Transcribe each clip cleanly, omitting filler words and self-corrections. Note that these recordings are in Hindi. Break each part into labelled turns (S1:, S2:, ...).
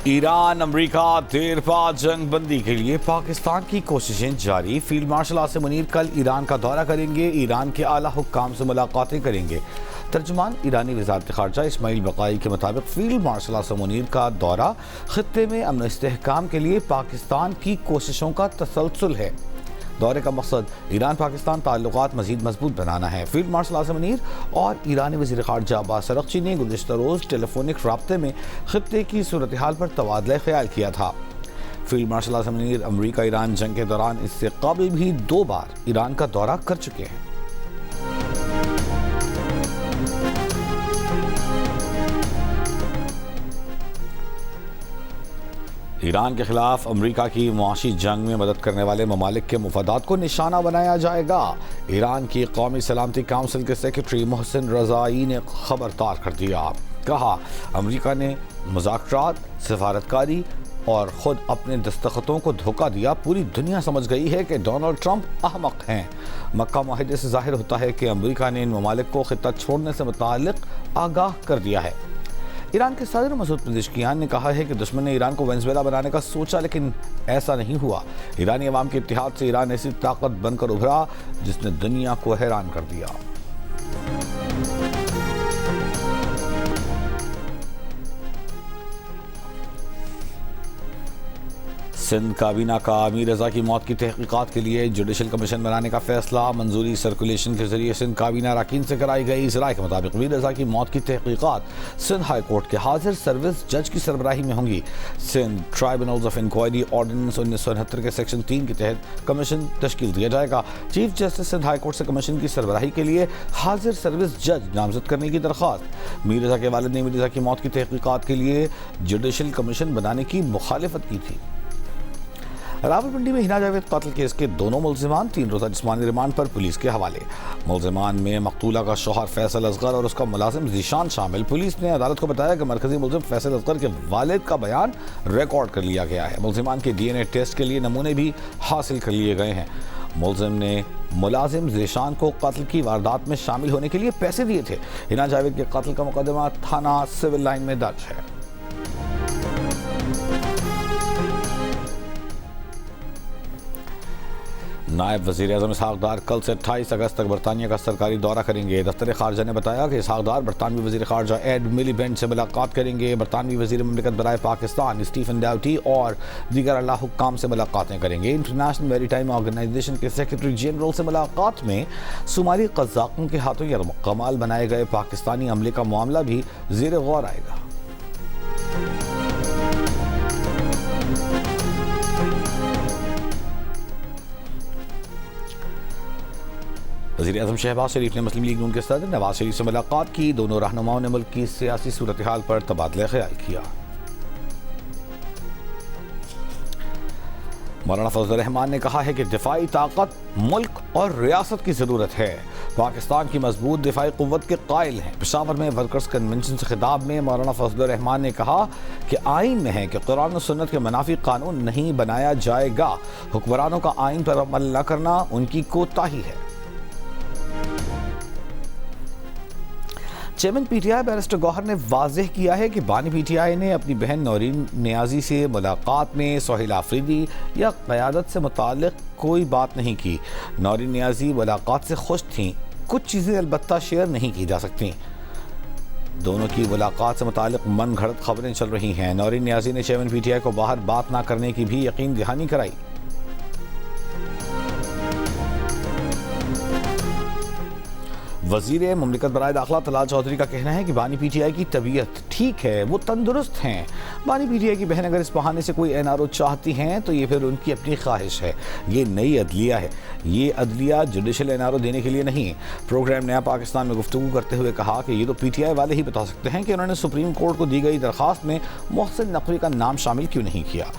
S1: ईरान अमेरिका देरपा जंग बंदी के लिए पाकिस्तान की कोशिशें जारी। फील्ड मार्शल आसिम मुनीर कल ईरान का दौरा करेंगे, ईरान के आला हुक्काम से मुलाकातें करेंगे। तर्जुमान ईरानी वज़ारत ख़ारजा इस्माइल बक़ाई के मुताबिक फ़ील्ड मार्शल आसिम मुनीर का दौरा ख़ित्ते में अमन इस्तेहकाम के लिए पाकिस्तान की कोशिशों का तसलसल है। दौरे का मकसद ईरान पाकिस्तान ताल्लुकात मज़ीद मजबूत बनाना है। फील्ड मार्शल आसिम मुनीर और ईरानी वज़ीर ख़ारजा अब्बास अरग़ची ने गुज़िश्ता रोज़ टेलीफोनिक राब्ते में ख़ित्ते की सूरत हाल पर तबादला ख्याल किया था। फील्ड मार्शल आसिम मुनीर अमरीका ईरान जंग के दौरान इससे कबल भी 2 बार ईरान का दौरा कर चुके हैं। ईरान के खिलाफ अमेरिका की मुआशी जंग में मदद करने वाले ममालिक के मुफादात को निशाना बनाया जाएगा। ईरान की कौमी सलामती काउंसिल के सेक्रेटरी मोहसिन रज़ाई ने खबरदार कर दिया। कहा, अमेरिका ने मुज़ाकरात, सिफारतकारी और ख़ुद अपने दस्तखतों को धोखा दिया। पूरी दुनिया समझ गई है कि डोनाल्ड ट्रंप अहमक हैं। मक्का मुआहिदे से जाहिर होता है कि अमेरिका ने इन ममालिक को खित्ता छोड़ने से मुताल्लिक़ आगाह कर दिया है। ईरान के सदर मसूद पेज़ेश्कियान ने कहा है कि दुश्मन ने ईरान को वेनेज़ुएला बनाने का सोचा, लेकिन ऐसा नहीं हुआ। ईरानी अवाम के इत्तेहाद से ईरान ऐसी ताकत बनकर उभरा जिसने दुनिया को हैरान कर दिया। सिंध काबीना का अमीर रज़ा की मौत की तहकीकात के लिए जुडिशल कमीशन बनाने का फैसला। मंजूरी सर्कुलेशन के जरिए सिंध काबीना अरकान से कराई गई। इस राय के मुताबिक अमीर रज़ा की मौत की तहकीकात सिंध हाई कोर्ट के हाजिर सर्विस जज की सरबराही में होंगी। Sindh tribunals of inquiry ordinance 1969 के सेक्शन 3 के तहत कमीशन तश्कील दिया जाएगा। Chief justice Sindh high court से कमीशन की सरबराही के लिए हाजिर सर्विस जज नामजद करने की दरख्वास्त। अमीर रज़ा के वालिद ने अमीर रज़ा की मौत की तहकीकात के लिए जुडिशल कमीशन बनाने की मुखालिफत की थी। रावलपिंडी में हिना जावेद कत्ल केस के दोनों मुल्जिमान 3 रोज़ा जिस्मानी रिमांड पर पुलिस के हवाले। मुल्जिमान में मकतूला का शौहर फैसल असगर और उसका मुलाजिम ज़ीशान शामिल। पुलिस ने अदालत को बताया कि मरकजी मुल्जिम फैसल असगर के वालिद का बयान रिकॉर्ड कर लिया गया है। मुल्जिमान के DNA टेस्ट के लिए नमूने भी हासिल कर लिए गए हैं। मुल्जिम ने मुलाजिम ज़ीशान को कत्ल की वारदात में शामिल होने के लिए पैसे दिए थे। हिना जावेद के कत्ल का मुकदमा थाना सिविल लाइन में दर्ज है। नायब वज़ीर आज़म इसहाक़ डार कल से 28 अगस्त तक बरतानिया का सरकारी दौरा करेंगे। दफ्तर ख़ारजा ने बताया कि इसहाक़ डार बरतानवी वज़ीर ख़ारजा एड मिलीबेंट से मुलाकात करेंगे। बरतानवी वज़ीर ममलिकत बराए पाकिस्तान स्टीफन डाउटी और दीगर आला हुक्काम से मुलाकातें करेंगे। इंटरनेशनल मैरीटाइम ऑर्गेनाइजेशन के सेक्रेटरी जनरल से मुलाकात में सुमाली क़ज़्ज़ाक़ों के हाथों यरग़माल बनाए गए पाकिस्तानी अमले का मामला भी ज़ेर गौर आएगा। वज़ीर आज़म शहबाज शरीफ ने मुस्लिम लीग नून के सदर नवाज शरीफ से मुलाकात की। दोनों रहनुमाओं ने मुल्क की सियासी सूरत हाल पर तबादला ख्याल किया। मौलाना फजल रहमान ने कहा है कि दिफाई ताकत मुल्क और रियासत की ज़रूरत है। पाकिस्तान की मजबूत दिफाई क़ुव्वत के कायल हैं। पेशावर में वर्कर्स कन्वेंशन से खिताब में मौलाना फजल रहमान ने कहा कि आइन में है कि कुरान और सुन्नत के मुनाफी कानून नहीं बनाया जाएगा। हुक्मरानों का आइन पर अमल न करना उनकी कोताही है। चेयरमैन PTI बैरिस्टर गौहर ने वाज़ेह किया है कि बानी PTI ने अपनी बहन नौरीन नियाज़ी से मुलाकात में सोहेल आफरीदी या क़यादत से मुताल्लिक़ कोई बात नहीं की। नौरीन नियाज़ी मुलाकात से खुश थीं। कुछ चीज़ें अलबत्ता शेयर नहीं की जा सकती। दोनों की मुलाकात से मुताल्लिक़ मन घड़त खबरें चल रही हैं। नौरीन नियाज़ी ने चेयरमैन PTI को बाहर बात ना करने की भी यकीन दहानी कराई। वज़ीर ममलिकत बराए दाखिला तलाल चौधरी का कहना है कि बानी PTI की तबीयत ठीक है, वो तंदुरुस्त हैं। बानी PTI की बहन अगर इस बहाने से कोई NRO चाहती हैं तो ये फिर उनकी अपनी ख्वाहिश है। ये नई अदलिया है, ये अदलिया जुडिशल NRO देने के लिए नहीं। प्रोग्राम नया पाकिस्तान में गुफ्तगू करते हुए कहा कि ये तो PTI वाले ही बता सकते हैं कि उन्होंने सुप्रीम कोर्ट को दी गई दरख्वास्त में मोहसिन नकवी का नाम शामिल क्यों नहीं किया।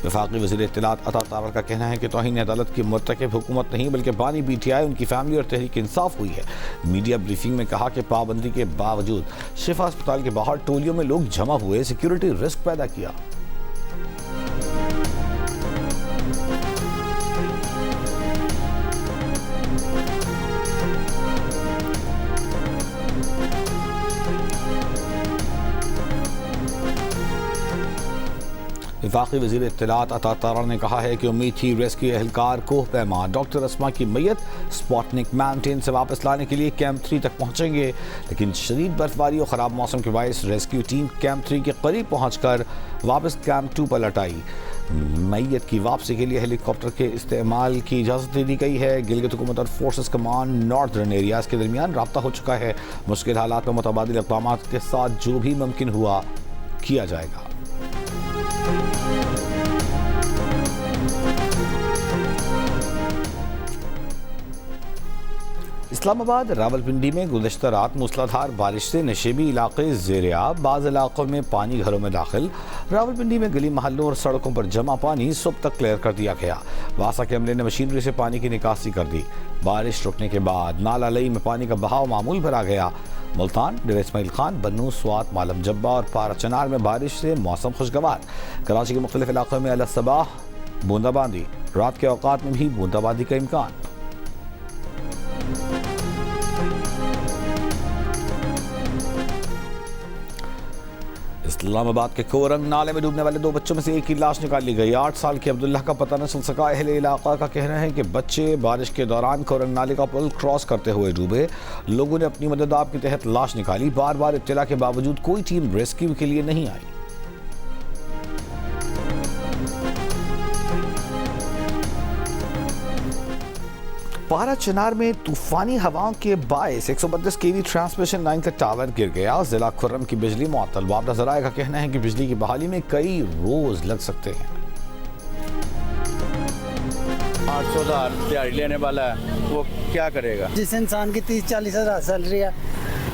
S1: वफाकी वज़ीर इत्तलात अता तावर का कहना है कि तौहीन अदालत की मुर्तकिब हुकूमत नहीं बल्कि बानी PTI, उनकी फैमिली और तहरीक इंसाफ हुई है। मीडिया ब्रीफिंग में कहा कि पाबंदी के बावजूद शिफा अस्पताल के बाहर टोलियों में लोग जमा हुए, सिक्योरिटी रिस्क पैदा किया। वफाकी वज़ीर इत्तलात अता तारा ने कहा है कि उम्मीद थी रेस्क्यू एहलकार कोह पैमा डॉक्टर अस्मा की मैयत स्पॉटनिक माउंटेन से वापस लाने के लिए कैंप 3 तक पहुंचेंगे, लेकिन शदीद बर्फबारी और ख़राब मौसम के बायस रेस्क्यू टीम कैंप 3 के करीब पहुंचकर वापस कैंप 2 पर लौट आई। मैयत की वापसी के लिए हेलीकॉप्टर के इस्तेमाल की इजाज़त दे दी गई है। गिलगित हुकूमत और फोर्सेस कमांड नॉर्दर्न एरियाज़ के दरमियान रब्ता हो चुका है। मुश्किल हालात में मुतबादिल इक़दाम के साथ जो भी मुमकिन हुआ किया जाएगा। इस्लामाबाद रावलपिंडी में गुज़श्ता रात मूसलाधार बारिश से नशेबी इलाके ज़ेर-ए-आब, बाज़ इलाकों में पानी घरों में दाखिल। रावलपिंडी में गली महल्लों और सड़कों पर जमा पानी सुबह तक क्लियर कर दिया गया। वासा के अमले ने मशीनरी से पानी की निकासी कर दी। बारिश रुकने के बाद नाला लई में पानी का बहाव मामूल भरा गया। मुल्तान, डेरा इस्माइल खान, बन्नू, स्वात, मालम जब्बा और पारा चनार में बारिश से मौसम खुशगवार। कराची के मुख्तलिफ इलाकों में अलसबाह बूंदाबांदी, रात के औकात में भी बूंदाबांदी का इम्कान। इस्लामाबाद के कोरंग नाले में डूबने वाले 2 बच्चों में से एक की लाश निकाल ली गई। 8 साल के अब्दुल्ला का पता न चल सका। अहले इलाका का कहना है कि बच्चे बारिश के दौरान कोरंग नाले का पुल क्रॉस करते हुए डूबे। लोगों ने अपनी मदद आप के तहत लाश निकाली। बार बार इत्तला के बावजूद कोई टीम रेस्क्यू के लिए नहीं आई। पारा चनार में तूफानी हवाओं के बायस 132 केवी ट्रांसमिशन लाइन का टावर गिर गया। जिला खुर्रम की बिजली मुअत्तल। वापडा ज़राए का कहना है कि बिजली की बहाली में कई रोज लग सकते हैं।
S2: 800,000 दिहाड़ी लेने वाला है, वो क्या करेगा?
S3: जिस इंसान की 30-40 हज़ार सैलरी है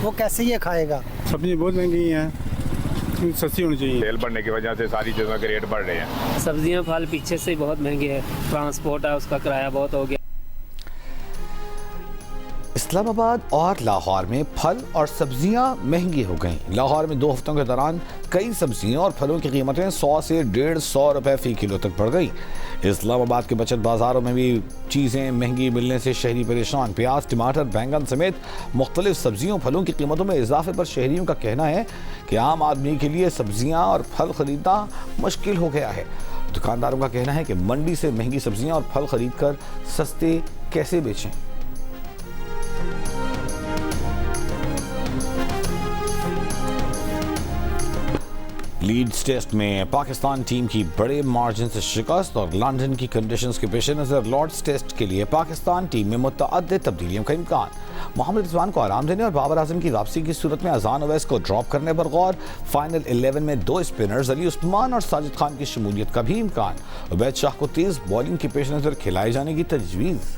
S3: वो कैसे ये खाएगा?
S4: सब्जी बहुत महंगी हैं, सस्ती होनी चाहिए।
S5: तेल बढ़ने की वजह से सारी चीज़ों के रेट बढ़ रहे हैं।
S6: सब्जियां फल पीछे से ही बहुत महंगे हैं, ट्रांसपोर्ट है उसका किराया बहुत हो गया।
S1: इस्लामाबाद और लाहौर में फल और सब्जियां महंगी हो गईं। लाहौर में 2 हफ्तों के दौरान कई सब्जियों और फलों की कीमतें 100 से 150 रुपए फी किलो तक बढ़ गई। इस्लामाबाद के बचत बाजारों में भी चीज़ें महंगी मिलने से शहरी परेशान। प्याज, टमाटर, बैंगन समेत मुख्तलिफ सब्जियों फलों की कीमतों में इजाफे पर शहरियों का कहना है कि आम आदमी के लिए सब्जियां और फल खरीदना मुश्किल हो गया है। दुकानदारों का कहना है कि मंडी से महंगी सब्जियां और फल खरीद कर सस्ते कैसे बेचें। लीड्स टेस्ट में पाकिस्तान टीम की बड़े मार्जिन से शिकस्त और लंदन की कंडीशंस के पेश नज़र लॉर्ड्स टेस्ट के लिए पाकिस्तान टीम में मुतअद्दिद तब्दीलियों का इम्कान। मोहम्मद रिजवान को आराम देने और बाबर आजम की वापसी की सूरत में अजान ओवैस को ड्रॉप करने पर गौर। फाइनल 11 में 2 स्पिनर्स अली उस्मान और साजिद खान की शमूलियत का भी इम्कान। उबैद शाह को तेज बॉलिंग के पेश नज़र खिलाए जाने की तजवीज़।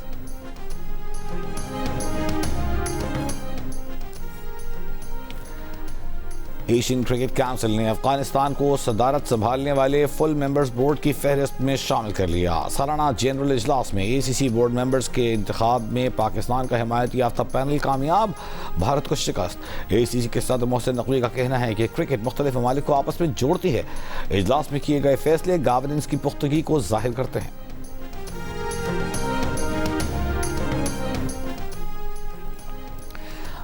S1: एशियन क्रिकेट काउंसिल ने अफगानिस्तान को सदारत संभालने वाले फुल मेंबर्स बोर्ड की फहरिस्त में शामिल कर लिया। सालाना जनरल इजलास में ACC बोर्ड मेंबर्स के इंतखाब में पाकिस्तान का हिमायती याफ्ता पैनल कामयाब, भारत को शिकस्त। ACC के सदर मोहसिन नकवी का कहना है कि क्रिकेट मुख्तलिफ ममालिक को आपस में जोड़ती है। इजलास में किए गए फैसले गवर्नेंस की पुख्तगी को जाहिर करते हैं।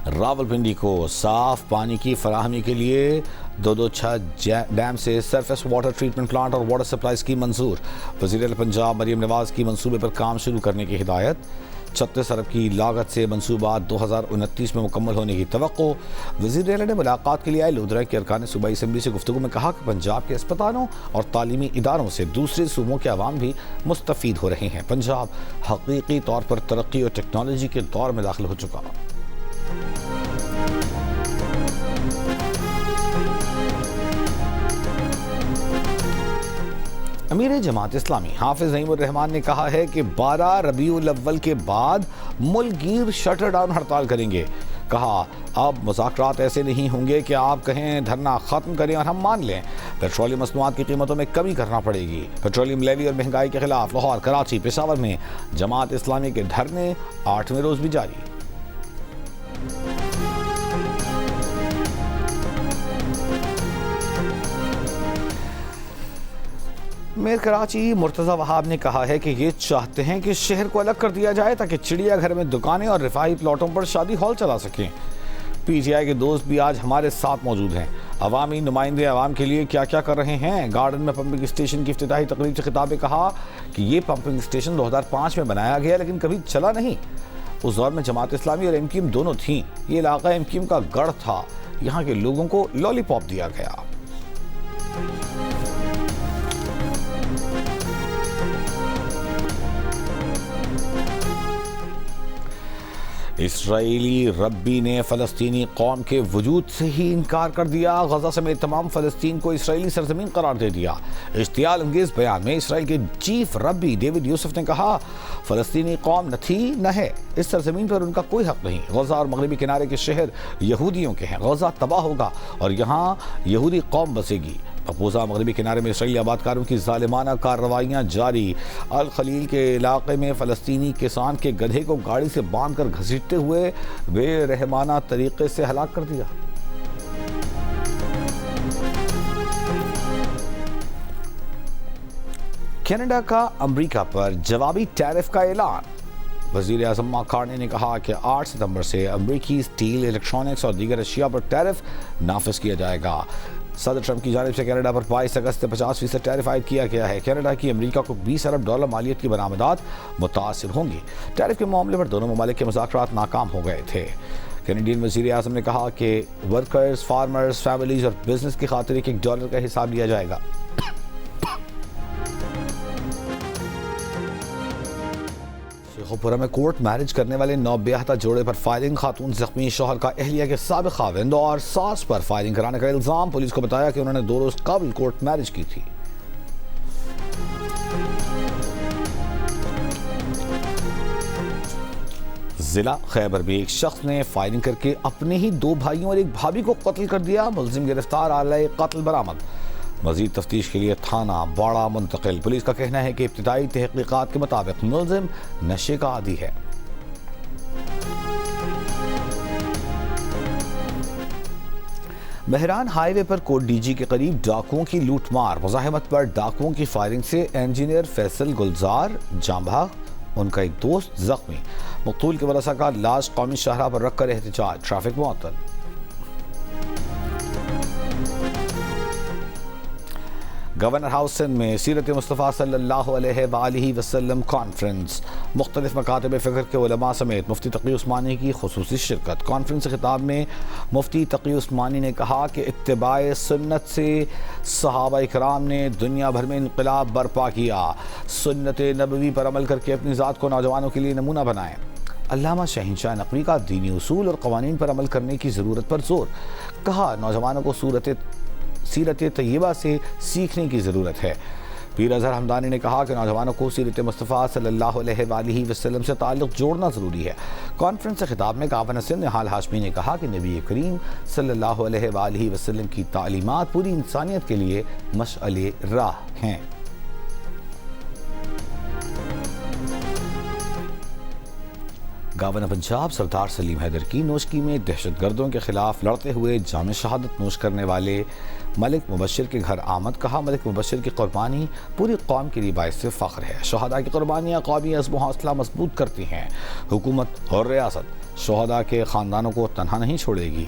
S1: रावलपिंडी को साफ पानी की फराहमी के लिए 226 डैम से सरफेस वाटर ट्रीटमेंट प्लांट और वाटर सप्लाई स्कीम मंजूर। वज़ीर पंजाब मरियम नवाज की मंसूबे पर काम शुरू करने की हिदायत। 36 अरब की लागत से मंसूबा 2029 में मुकम्मल होने की तवक्को। वज़ीर ने मुलाकात के लिए आए लुधियाना के अरकान सूबाई असम्बली से गुफ्तगू में कहा कि पंजाब के अस्पतालों और तालीमी इदारों से दूसरे सूबों के अवाम भी मुस्तफ़ीद हो रहे हैं। पंजाब हकीकी तौर पर तरक्की और टेक्नोलॉजी के दौर में दाखिल हो चुका। अमीर जमात इस्लामी हाफिज नईमुर रहमान ने कहा है कि 12 रबीउल अव्वल के बाद मुल्क गिर शटर डाउन हड़ताल करेंगे। कहा, अब मुज़ाकरात ऐसे नहीं होंगे कि आप कहें धरना ख़त्म करें और हम मान लें। पेट्रोलियम मसनूआत की कीमतों में कमी करना पड़ेगी। पेट्रोलियम लेवी और महंगाई के खिलाफ लाहौर, कराची, पेशावर में जमात इस्लामी के धरने 8वें रोज़ भी जारी। मेयर कराची मुर्तज़ा वहाब ने कहा है कि ये चाहते हैं कि शहर को अलग कर दिया जाए ताकि चिड़ियाघर में दुकानें और रिफाही प्लॉटों पर शादी हॉल चला सकें। PTI के दोस्त भी आज हमारे साथ मौजूद हैं। अवामी नुमाइंदे अवाम के लिए क्या क्या कर रहे हैं। गार्डन में पंपिंग स्टेशन की इफ्तिताही तकरीब से खिताब में कहा कि ये पंपिंग स्टेशन 2005 में बनाया गया लेकिन कभी चला नहीं। उस दौर में जमात इस्लामी और एमक्यूएम दोनों थीं। ये इलाका एमक्यूएम का गढ़ था। यहाँ के लोगों को लॉलीपॉप दिया गया। इसराइली रब्बी ने फ़लस्तीनी कौम के वजूद से ही इनकार कर दिया। गजा समेत तमाम फ़लस्तीन को इसराइली सरजमीन करार दे दिया। इश्तियाल अंगेज़ बयान में इसराइल के चीफ रब्बी डेविड यूसुफ ने कहा, फ़लस्तीनी कौम न थी न है, इस सरजमीन पर उनका कोई हक नहीं। गजा और मगरबी किनारे के शहर यहूदियों के हैं। गजा तबाह होगा और यहाँ यहूदी कौम बसेगी। मकबूजा मगरबी किनारे में इसराइली आबादकारों की जालिमाना कार्रवाइयाँ जारी। अल खलील के इलाके में फ़लस्तीनी किसान के गधे को गाड़ी से बांधकर घसीटते हुए बेरहमाना तरीके से हलाक कर दिया। कनाडा का अमेरिका पर जवाबी टैरिफ का ऐलान। वज़ीर आज़म मार्क कार्नी ने कहा कि 8 सितंबर से अमेरिकी स्टील, इलेक्ट्रॉनिक्स और दीगर अशिया पर टैरिफ नाफिज किया जाएगा। सदर ट्रंप की जानिब से कनाडा पर 22 अगस्त से 50% टैरिफ आयद किया गया है। कनाडा की अमेरिका को $20 अरब मालियत की बरामदात मुतासिर होंगी। टैरिफ के मामले पर दोनों ममालिक के मुज़ाकरात नाकाम हो गए थे। कैनेडियन वज़ीर आज़म ने कहा कि वर्कर्स, फार्मर्स, फैमिलीज और बिजनेस की खातिर $1 का हिसाब लिया जाएगा। शेखुपुरा में कोर्ट मैरिज करने वाले नौब्याहता जोड़े पर फायरिंग। खातून जख्मी, शौहर का एहलिया के साबिक खाविंद और सास पर फायरिंग कराने का इल्जाम। पुलिस को बताया कि उन्होंने 2 रोज कबल कोर्ट मैरिज की थी। जिला खैबर में एक शख्स ने फायरिंग करके अपने ही 2 भाइयों और एक भाभी को कत्ल कर दिया। मुलजिम गिरफ्तार, आला कत्ल बरामद। मजीद तफ्तीश के लिए थाना बाड़ा मुंतकिल। पुलिस का कहना है कि इब्तिदाई तहकीकात के मुताबिक मुलजिम नशे का आदी है। महरान हाईवे पर कोट डीजी के करीब डाकुओं की लूटमार। मुज़ाहिमत पर डाकुओं की फायरिंग से इंजीनियर फैसल गुलजार जांभाग, उनका एक दोस्त जख्मी। मकतूल के वरसा का लाश कौमी शाहरा पर रखकर एहतजाज। ट्रैफिक मुअत्तल। गवर्नर हाउस सिंध में सीरत मुस्तफ़ा सल्लल्लाहु अलैहि वसल्लम कॉन्फ्रेंस। मुख्तलिफ मकातब फ़िक्र के उलमा समेत मुफ्ती तक़ी उस्मानी की खुसूसी शिरकत। कॉन्फ्रेंस से खिताब में मुफ्ती तक़ी उस्मानी ने कहा कि इत्तिबाए सुन्नत से सहाबा इकराम ने दुनिया भर में इनक़िलाब बर्पा किया। सुन्नत नबवी पर अमल करके अपनी ज़ात को नौजवानों के लिए नमूना बनाएं। अल्लामा शहनशाह नक़वी का दीनी उसूल और क़वानीन पर अमल करने की ज़रूरत पर जोर। कहा, नौजवानों को सीरत तय्यबा से सीखने की ज़रूरत है। पीर अज़हर हमदानी ने कहा कि नौजवानों को सीरत मुस्तफ़ा सल्लल्लाहु अलैहि वसल्लम से ताल्लुक़ जोड़ना ज़रूरी है। कॉन्फ्रेंस से खिताब में गवर्नर सिंध निहाल हाशमी ने कहा कि नबी करीम सल्लल्लाहु अलैहि वसल्लम की तालीमात पूरी इंसानियत के लिए मशअले राह हैं। गवर्नर पंजाब सरदार सलीम हैदर की नोशकी में दहशतगर्दों के खिलाफ लड़ते हुए जाम शहादत नोश करने वाले मलिक मुबशर के घर आमद। कहा, मलिक मुबशर की कुर्बानी पूरी कौम के लिए बाइस से फ़ख्र है। शहादा की कुर्बानियाँ कौमी अज़्म हौसला मजबूत करती हैं। हुकूमत और रियासत शहादा के ख़ानदानों को तन्हा नहीं छोड़ेगी।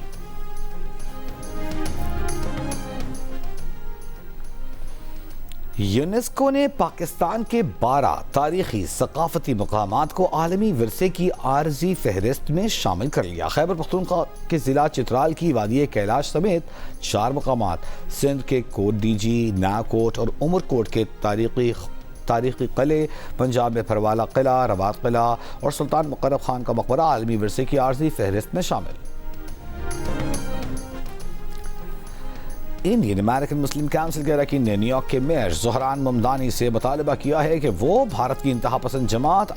S1: यूनेस्को ने पाकिस्तान के 12 तारीखी सकाफती मकामात को आलमी विरसे की आर्जी फहरिस्त में शामिल कर लिया। खैबर पख्तूनख्वा के ज़िला चित्राल की वादी कैलाश समेत 4 मकामात, सिंध के कोट डीजी, नाकोट और उमरकोट के तारीखी किले, पंजाब में फरवाला किला, रबात किला और सुल्तान मुकर्रब खान का मकबरा आलमी विरसे की आर्जी फहरिस्त में शामिल। इंडियन अमेरिकन मुस्लिम काउंसिल के अरकान ने न्यूयॉर्क के मेयर ज़ोहरान ममदानी से मुतालबा किया है कि वो भारत की इंतहा पसंद जमात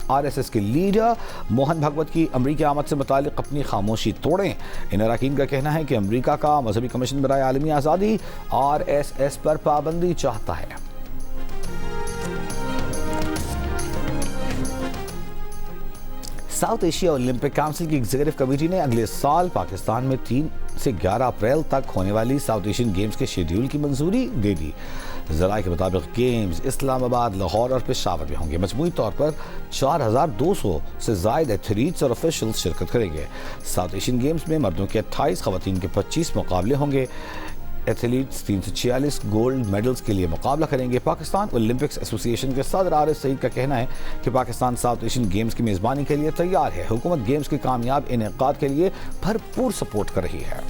S1: RSS के लीडर मोहन भगवत की अमरीकी आमद से मुतालिक अपनी खामोशी तोड़ें। इन अरकान का कहना है कि अमरीका का मजहबी कमीशन बराए आलमी आज़ादी RSS पर पाबंदी चाहता है। साउथ एशिया ओलंपिक काउंसिल की एग्जीक्यूटिव कमेटी ने अगले साल पाकिस्तान में 3 से 11 अप्रैल तक होने वाली साउथ एशियन गेम्स के शेड्यूल की मंजूरी दे दी। ज़राए के मुताबिक गेम्स इस्लामाबाद, लाहौर और पेशावर में होंगे। मजमूई तौर पर 4200 से ज़ायद एथलीट्स और ऑफिशियल्स शिरकत करेंगे। साउथ एशियन गेम्स में मर्दों के 28, ख़वातीन के 25 मुकाबले होंगे। एथलीट्स 346 गोल्ड मेडल्स के लिए मुकाबला करेंगे। पाकिस्तान ओलंपिक्स एसोसिएशन के सदर आरिफ सईद का कहना है कि पाकिस्तान साउथ एशियन गेम्स की मेज़बानी के लिए तैयार है। हुकूमत गेम्स के कामयाब इनेकाद के लिए भरपूर सपोर्ट कर रही है।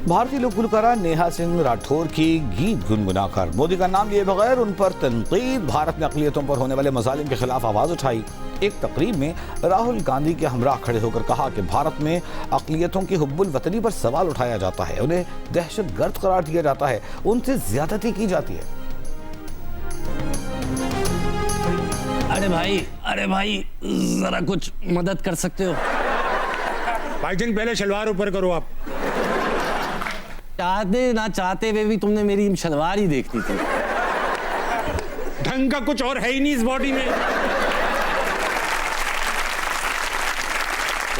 S1: भारतीय लोक गुलकारा नेहा सिंह राठौर की गीत गुनगुनाकर मोदी का नाम लिए बगैर उन पर तनकीद। भारत में अक़लियतों पर होने वाले मज़ालिम के खिलाफ आवाज़ उठाई। एक तकरीब में राहुल गांधी के हमरा खड़े होकर कहा कि भारत में अक़लियतों की हुब्बुल वतनी पर सवाल उठाया जाता है, उन्हें दहशतगर्द करार दिया जाता है, उनसे ज्यादती की जाती है।
S7: अरे भाई जरा कुछ मदद कर सकते हो?
S4: भाईजान पहले शलवार ऊपर करो आप।
S7: चाहते ना चाहते हुए भी तुमने मेरी शलवार ही देखनी थी।
S4: ढंग का कुछ और है ही नहीं इस बॉडी में।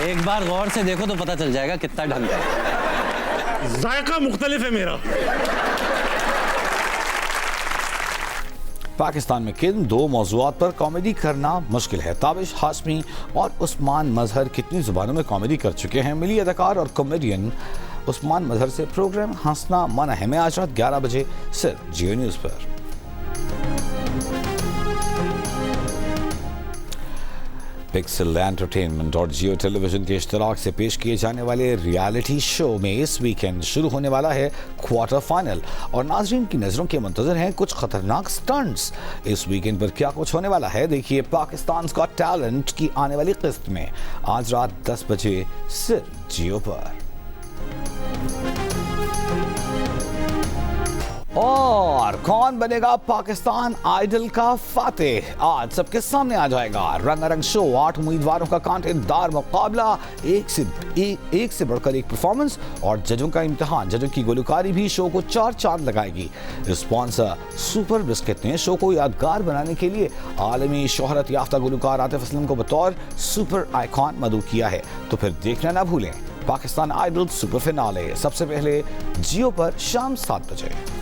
S7: एक बार गौर से देखो तो पता चल जाएगा कितना ढंग है।
S4: जायका मुख्तलिफ है मेरा।
S1: पाकिस्तान में किन 2 मौज़ूआत पर कॉमेडी करना मुश्किल है? ताबिश हाशमी और उस्मान मजहर कितनी जुबानों में कॉमेडी कर चुके हैं? मिली अदाकार और कॉमेडियन उस्मान मजहर से प्रोग्राम हंसना मना है में आज रात 11 बजे सिर्फ जियो न्यूज़ पर। पिक्सल एंटरटेनमेंट और जियो टेलीविजन के इश्तराक से पेश किए जाने वाले रियलिटी शो में इस वीकेंड शुरू होने वाला है क्वार्टर फाइनल और नाजरीन की नज़रों के मुंतज़र हैं कुछ खतरनाक स्टंट्स। इस वीकेंड पर क्या कुछ होने वाला है, देखिए पाकिस्तान का टैलेंट की आने वाली किस्त में आज रात 10 बजे सिर्फ जियो पर। और कौन बनेगा पाकिस्तान आइडल का फातेह, आज सबके सामने आ जाएगा। रंगारंग शो, 8 उम्मीदवारों का कांटेदार मुकाबला, एक से बढ़कर एक परफॉर्मेंस और जजों का इम्तिहान। जजों की गुलकारी भी शो को 4 चांद लगाएगी। स्पॉन्सर सुपर बिस्किट ने शो को यादगार बनाने के लिए आलमी शोहरत याफ्ता गुलकार आतिफ असलम को बतौर सुपर आइकॉन मदऊ किया है। तो फिर देखना ना भूलें पाकिस्तान आइडल सुपर फिनाले, सबसे पहले जियो पर शाम 7 बजे।